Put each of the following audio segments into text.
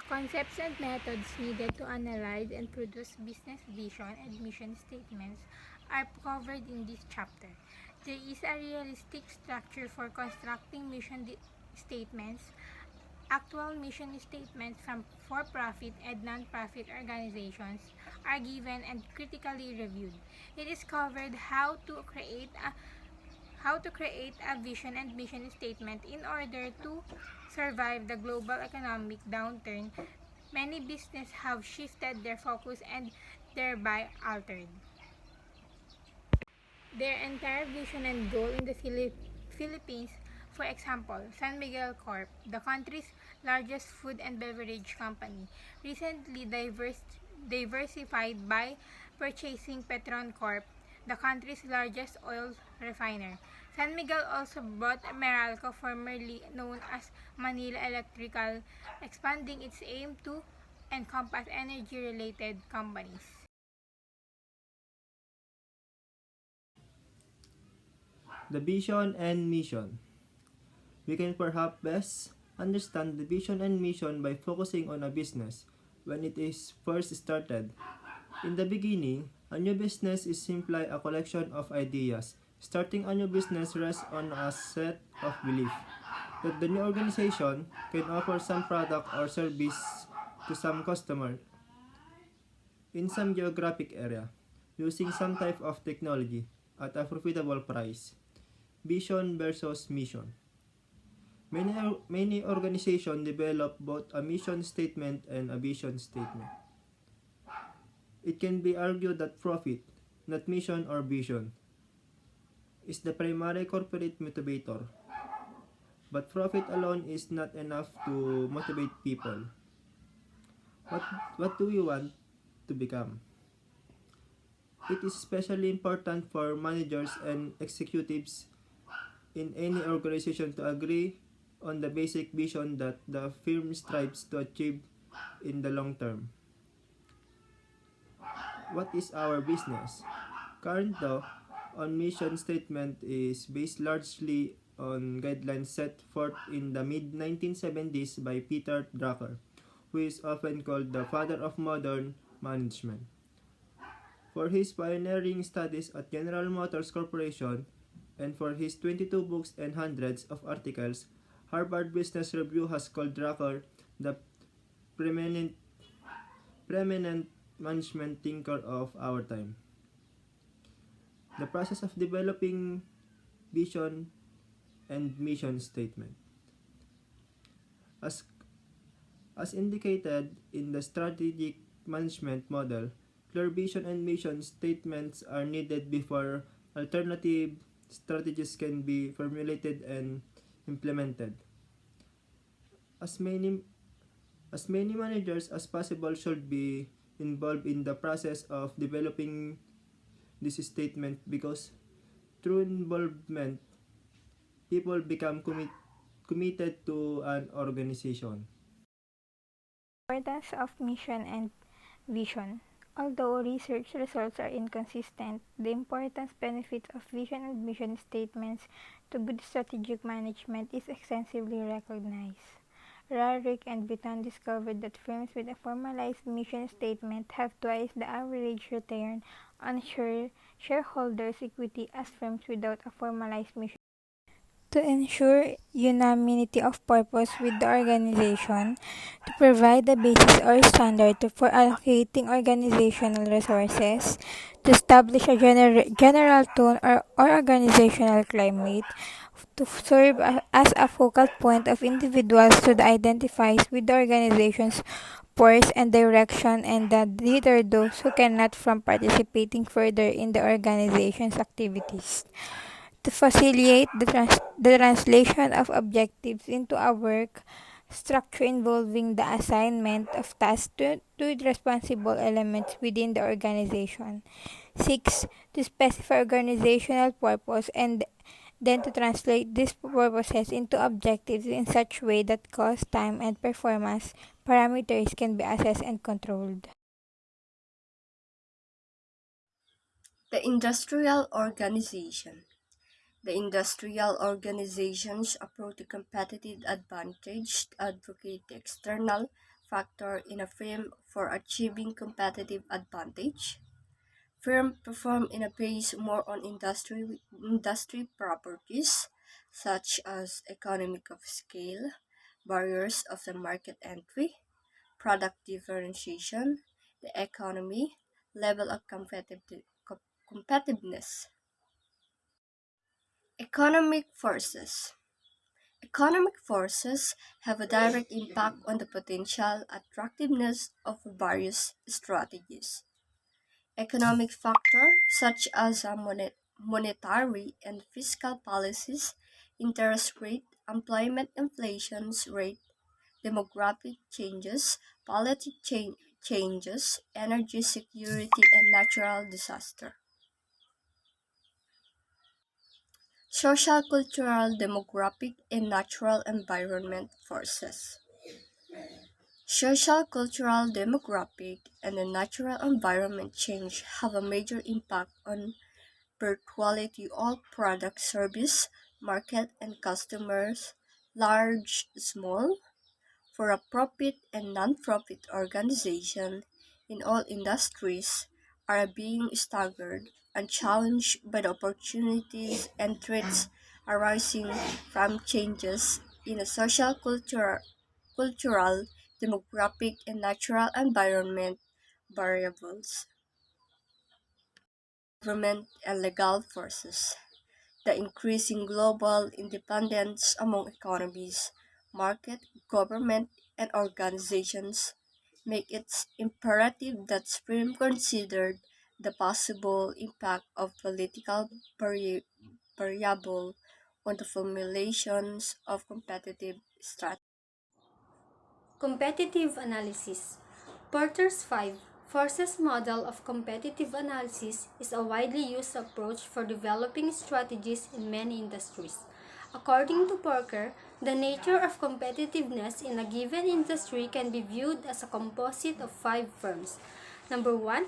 Concepts and methods needed to analyze and produce business vision and mission statements are covered in this chapter. There is a realistic structure for constructing mission statements. Actual mission statements from for-profit and non-profit organizations are given and critically reviewed. It is covered how to create a vision and mission statement in order to survive the global economic downturn. Many businesses have shifted their focus and thereby altered their entire vision and goal in the Philippines. For example, San Miguel Corp, the country's largest food and beverage company, recently diversified by purchasing Petron Corp, the country's largest oil refiner. San Miguel also bought Meralco, formerly known as Manila Electrical, expanding its aim to encompass energy-related companies. The vision and mission. We can perhaps best understand the vision and mission by focusing on a business when it is first started. In the beginning, a new business is simply a collection of ideas. Starting a new business rests on a set of beliefs that the new organization can offer some product or service to some customer in some geographic area using some type of technology at a profitable price. Vision versus mission. Many organizations develop both a mission statement and a vision statement. It can be argued that profit, not mission or vision, is the primary corporate motivator. But profit alone is not enough to motivate people. What, what do we want to become? It is especially important for managers and executives in any organization to agree on the basic vision that the firm strives to achieve in the long term. What is our business? Current law on mission statement is based largely on guidelines set forth in the mid-1970s by Peter Drucker, who is often called the father of modern management. For his pioneering studies at General Motors Corporation and for his 22 books and hundreds of articles, Harvard Business Review has called Drucker the preeminent management thinker of our time. The process of developing vision and mission statement. As, as indicated in the strategic management model, clear vision and mission statements are needed before alternative strategies can be formulated and implemented. As many managers as possible should be involved in the process of developing this statement because through involvement, people become committed to an organization. Importance of mission and vision. Although research results are inconsistent, the importance benefits of vision and mission statements to good strategic management is extensively recognized. Rarick and Bitton discovered that firms with a formalized mission statement have twice the average return on shareholders' equity as firms without a formalized mission. To ensure unanimity of purpose with the organization, to provide the basis or standard for allocating organizational resources, to establish a general tone or organizational climate, to serve as a focal point of individuals to identify with the organization's purpose and direction and that deter those who cannot from participating further in the organization's activities to facilitate the translation of objectives into a work structure involving the assignment of tasks to responsible elements within the organization. 6. To specify organizational purpose and then to translate these purposes into objectives in such way that cost, time, and performance parameters can be assessed and controlled. The industrial organization. The industrial organizations approach the competitive advantage to advocate the external factor in a firm for achieving competitive advantage. Firms perform in a base more on industry properties such as economic of scale, barriers of the market entry, product differentiation, the economy, level of competitiveness. Economic forces. Economic forces have a direct impact on the potential attractiveness of various strategies. Economic factors such as monetary and fiscal policies, interest rate, employment inflation rate, demographic changes, changes, energy security, and natural disaster. Social, cultural, demographic, and natural environment forces. Social, cultural, demographic, and the natural environment change have a major impact on virtually all product, service, market, and customers, large, small, for a profit and non-profit organization in all industries are being staggered and challenged by the opportunities and threats arising from changes in the social, cultural, demographic, and natural environment variables, government and legal forces. The increasing global independence among economies, market, government, and organizations make it imperative that Spring considered the possible impact of political variable on the formulations of competitive strategies. Competitive analysis. Porter's 5 Forces model of competitive analysis is a widely used approach for developing strategies in many industries. According to Porter, the nature of competitiveness in a given industry can be viewed as a composite of 5 firms. Number 1,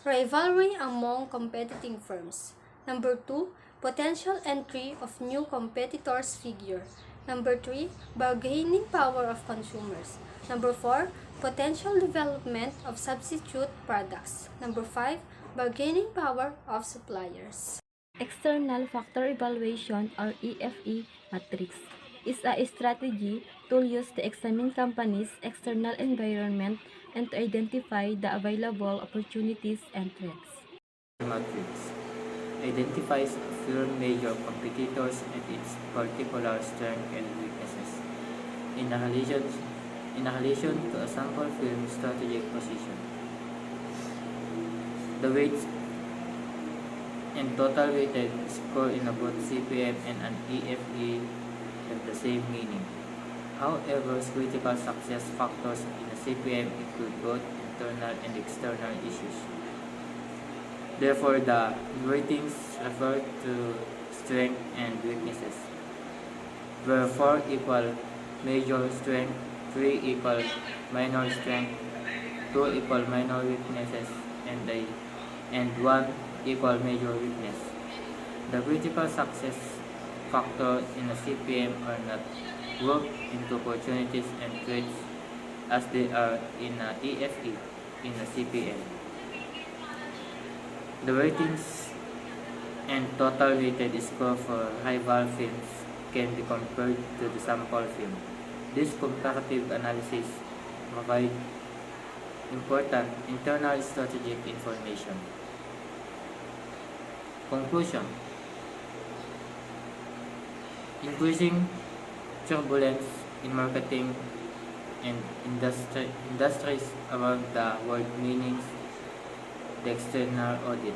rivalry among competing firms. Number 2, potential entry of new competitors figure. Number 3, bargaining power of consumers. Number 4, potential development of substitute products. Number 5, bargaining power of suppliers. External Factor Evaluation or EFE matrix is a strategy tool used to examine companies' external environment and to identify the available opportunities and threats. Matrix identifies a firm's major competitors and its particular strengths and weaknesses in relation to a sample firm's strategic position. The weights and total weighted score in both CPM and an EFE have the same meaning. However, critical success factors in a CPM include both internal and external issues. Therefore, the ratings refer to strength and weaknesses, where 4 equal major strength, 3 equal minor strength, 2 equal minor weaknesses, and 1 equal major weakness. The critical success factor in a CPM are not grouped into opportunities and threats as they are in a EFE in a CPM. The ratings and total weighted score for rival firms can be compared to the sample firm. This comparative analysis provides important internal strategic information. Conclusion: increasing turbulence in marketing and industries around the world, meaning the external audit,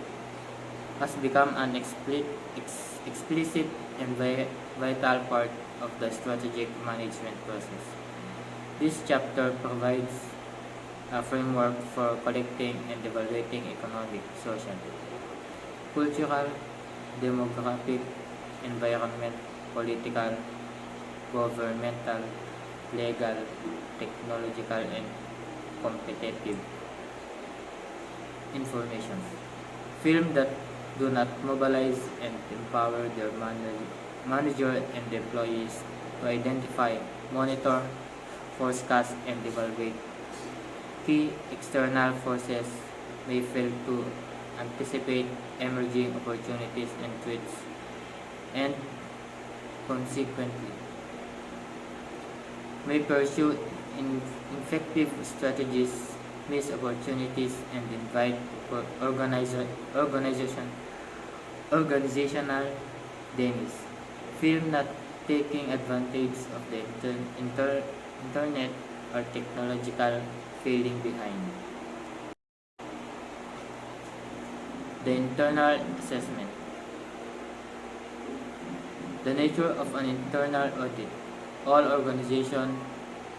has become an explicit and vital part of the strategic management process. This chapter provides a framework for collecting and evaluating economic, social, cultural, demographic, environment, political, governmental, legal, technological, and competitive information. Firms that do not mobilize and empower their manager and employees to identify, monitor, forecast, and evaluate Key external forces may fail to anticipate emerging opportunities and threats, and consequently may pursue effective strategies, miss opportunities, and invite organizational damage. Film not taking advantage of the internet or technological failing behind. The internal assessment. The nature of an internal audit. All organizations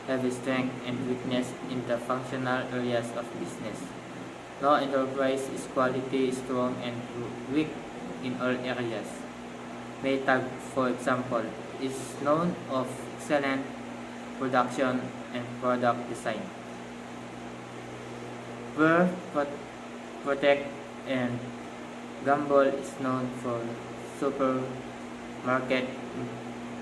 have a strength and weakness in the functional areas of business. No enterprise is quality strong and weak in all areas. Maytag, for example, is known of excellent production and product design. Where Protect and Gamble is known for supermarket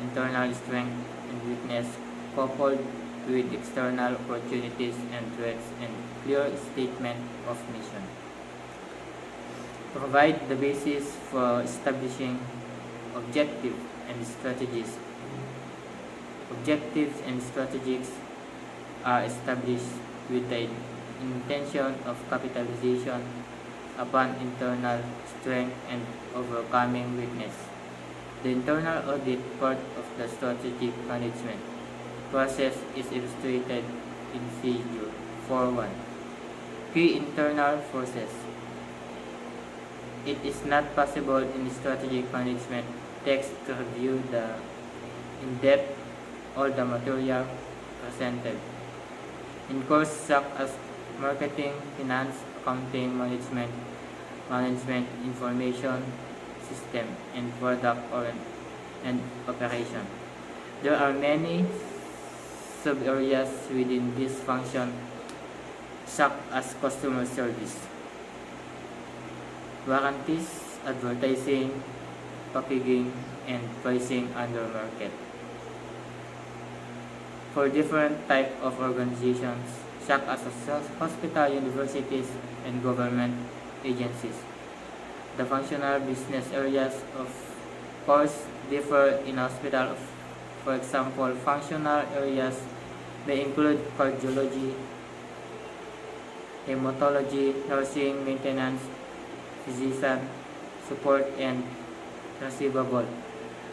internal strength and weakness coupled with external opportunities and threats and clear statement of mission. Provide the basis for establishing objectives and strategies. Objectives and strategies are established with the intention of capitalization upon internal strength and overcoming weakness. The internal audit part of the strategic management process is illustrated in Figure 4.1. Key internal forces. It is not possible in strategic management text to review in depth all the material presented. In courses such as marketing, finance, accounting, management information system, and product and operation. There are many sub-areas within this function such as customer service, warranties, advertising, packaging, and pricing under market. For different types of organizations such as hospital, universities, and government agencies, the functional business areas of course differ in hospital. For example, functional areas may include cardiology, hematology, nursing, maintenance, physician support, and receivable.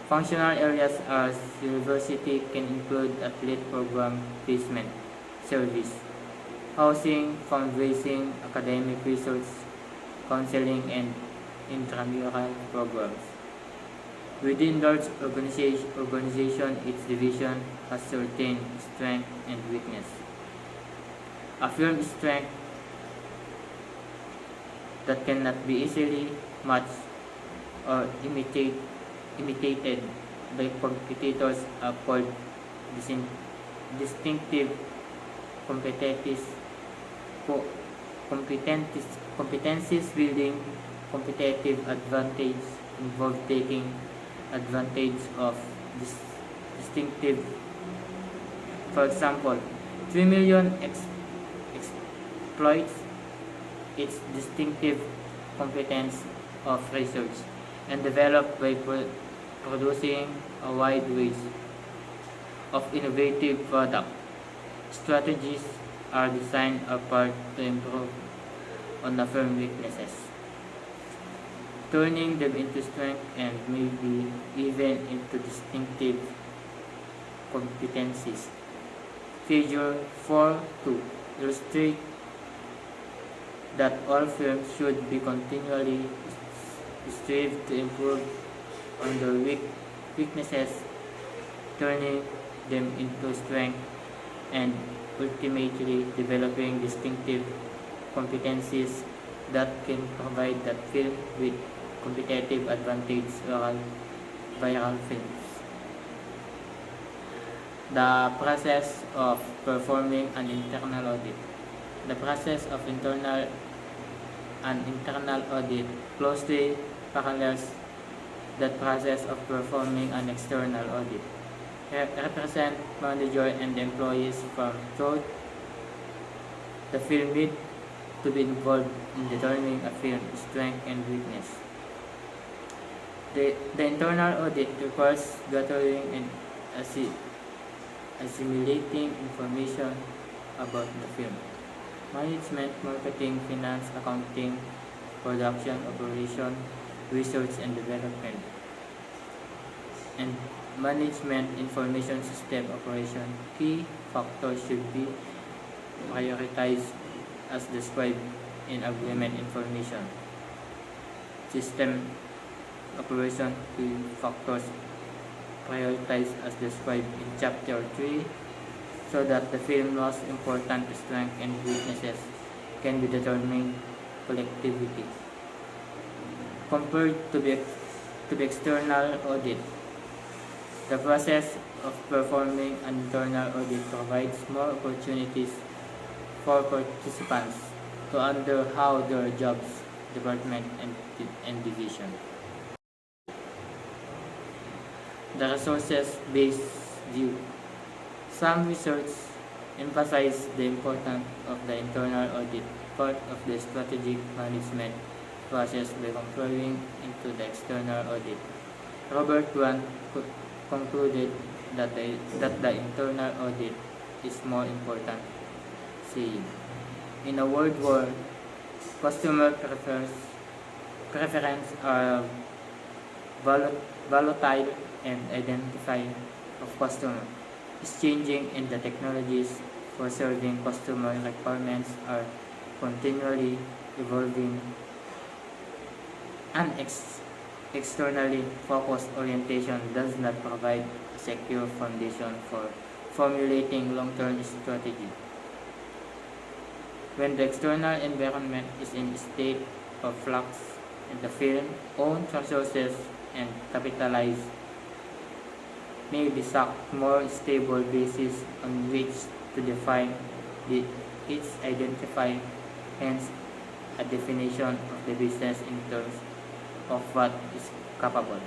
Functional areas as university can include athlete program placement, service, housing, fundraising, academic research, counseling, and intramural programs. Within large organization, its division has certain strength and weakness. A firm's strength that cannot be easily matched or imitated by competitors are called distinctive competencies. Competencies building competitive advantage involve taking advantage of distinctive. For example, 3 million exploits its distinctive competence of research and developed by producing a wide range of innovative products. Strategies are designed apart to improve on the firm weaknesses, turning them into strength and maybe even into distinctive competencies. Figure 4.2 illustrates that all firms should be continually strive to improve on their weaknesses, turning them into strength and ultimately developing distinctive competencies that can provide that firm with competitive advantage over viral firms. The process of performing an internal audit. The process of an internal audit closely parallels that process of performing an external audit. Represent manager and employees from The film need to be involved in determining a film's strength and weakness. The internal audit requires gathering and assimilating information about the film. Management, marketing, finance, accounting, production, operation, research and development, and management information system operation. Key factors should be prioritized as described in agreement information. System operation key factors prioritized as described in Chapter 3 so that the film's most important strengths and weaknesses can be determined collectively. Compared to the external audit, the process of performing an internal audit provides more opportunities for participants to understand how their jobs, department, and division. The resources-based view. Some research emphasize the importance of the internal audit part of the strategic management process by comparing into the external audit. Robert Grant concluded that the internal audit is more important, saying, in a world where customer preference are volatile and identify of customer is changing and the technologies for serving customer requirements are continually evolving. An externally focused orientation does not provide a secure foundation for formulating long-term strategy. When the external environment is in a state of flux and the firm own resources and capitalize may be sought more stable basis on which to define its identify, hence a definition of the business in terms of what is capable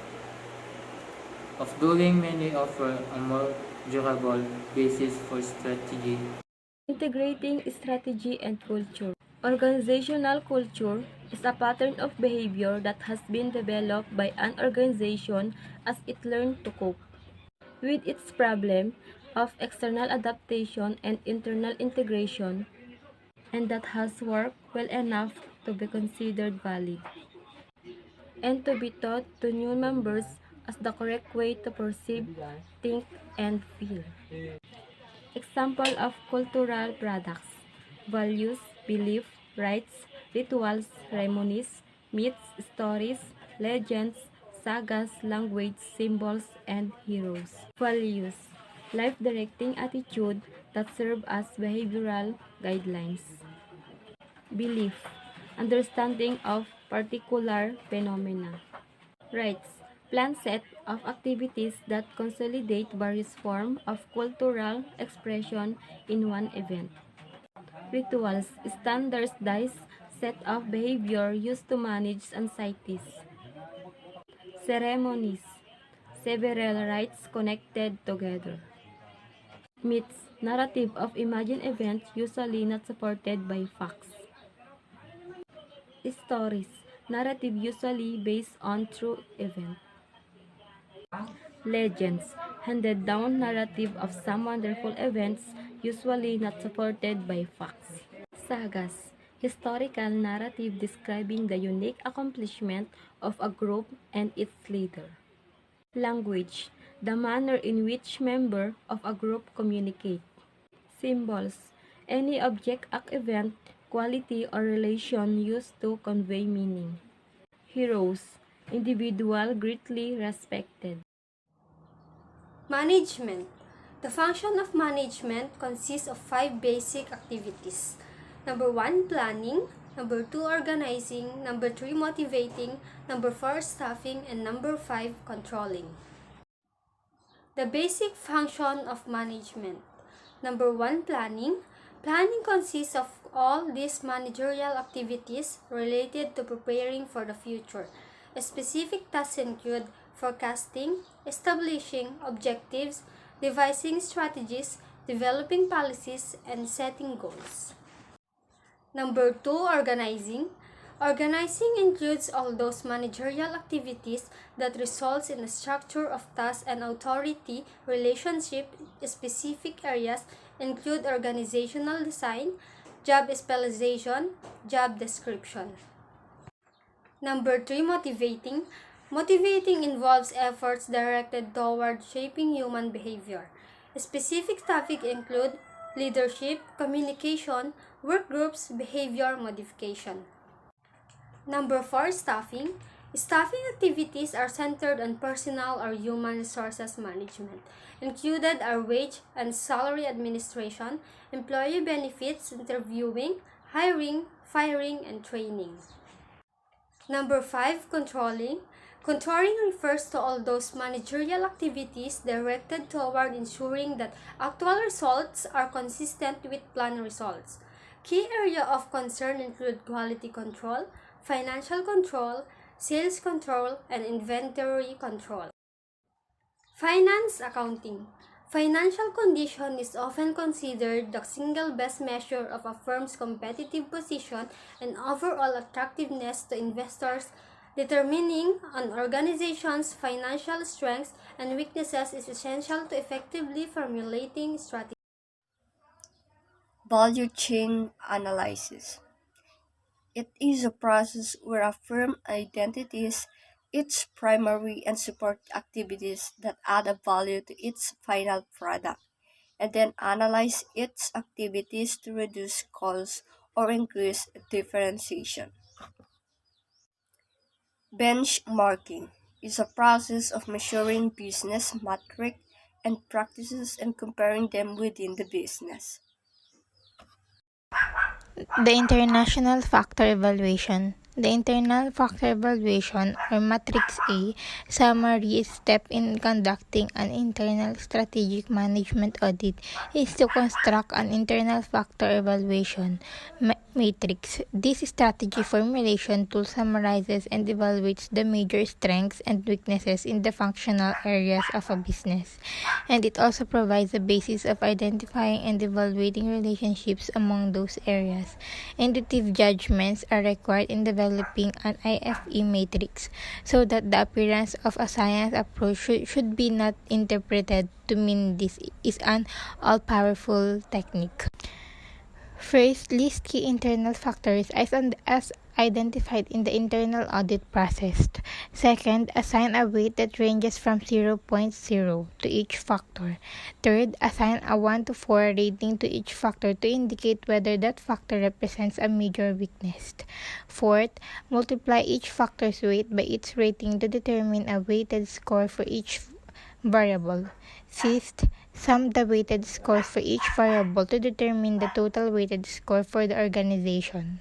of doing. Many offer a more durable basis for strategy. Integrating strategy and culture. Organizational culture is a pattern of behavior that has been developed by an organization as it learned to cope with its problem of external adaptation and internal integration, and that has worked well enough to be considered valid and to be taught to new members as the correct way to perceive, think, and feel. Example of cultural products: values, belief, rites, rituals, ceremonies, myths, stories, legends, sagas, language, symbols, and heroes. Values: life-directing attitude that serve as behavioral guidelines. Belief: understanding of particular phenomena. Rites: planned set of activities that consolidate various forms of cultural expression in one event. Rituals: standardized set of behavior used to manage anxieties. Ceremonies: several rites connected together. Myths: narrative of imagined events usually not supported by facts. Stories: narrative usually based on true events. Legends: handed down narrative of some wonderful events usually not supported by facts. Sagas: historical narrative describing the unique accomplishment of a group and its leader. Language: the manner in which members of a group communicate. Symbols: any object, act, event, quality, or relation used to convey meaning. Heroes: individual greatly respected. Management. The function of management consists of 5 basic activities. Number 1, planning. Number 2, organizing. Number 3, motivating. Number 4, staffing. And number 5, controlling. The basic function of management. Number 1, planning. Planning consists of all these managerial activities related to preparing for the future. Specific tasks include forecasting, establishing objectives, devising strategies, developing policies, and setting goals. Number 2, organizing. Organizing includes all those managerial activities that results in a structure of task and authority relationship. Specific areas include organizational design, job specialization, job description. Number 3, motivating. Motivating involves efforts directed toward shaping human behavior. Specific topics include leadership, communication, work groups, behavior modification. Number 4, staffing. Staffing activities are centered on personnel or human resources management. Included are wage and salary administration, employee benefits, interviewing, hiring, firing, and training. Number 5, controlling. Controlling refers to all those managerial activities directed toward ensuring that actual results are consistent with planned results. Key area of concern include quality control, financial control, sales control, and inventory control. Finance accounting. Financial condition is often considered the single best measure of a firm's competitive position and overall attractiveness to investors. Determining an organization's financial strengths and weaknesses is essential to effectively formulating strategies. Value chain analysis. It is a process where a firm identifies its primary and support activities that add a value to its final product, and then analyze its activities to reduce costs or increase differentiation. Benchmarking is a process of measuring business metrics and practices and comparing them within the business. The International Factor Evaluation. The Internal Factor Evaluation, or Matrix A, summary step in conducting an internal strategic management audit is to construct an internal factor evaluation matrix. This strategy formulation tool summarizes and evaluates the major strengths and weaknesses in the functional areas of a business, and it also provides a basis of identifying and evaluating relationships among those areas. Intuitive judgments are required in developing an IFE matrix so that the appearance of a science approach should be not interpreted to mean this is an all-powerful technique. First, list key internal factors as identified in the internal audit process. Second, assign a weight that ranges from 0.0 to each factor. Third, assign a 1 to 4 rating to each factor to indicate whether that factor represents a major weakness. Fourth, multiply each factor's weight by its rating to determine a weighted score for each variable. Fifth, sum the weighted scores for each variable to determine the total weighted score for the organization.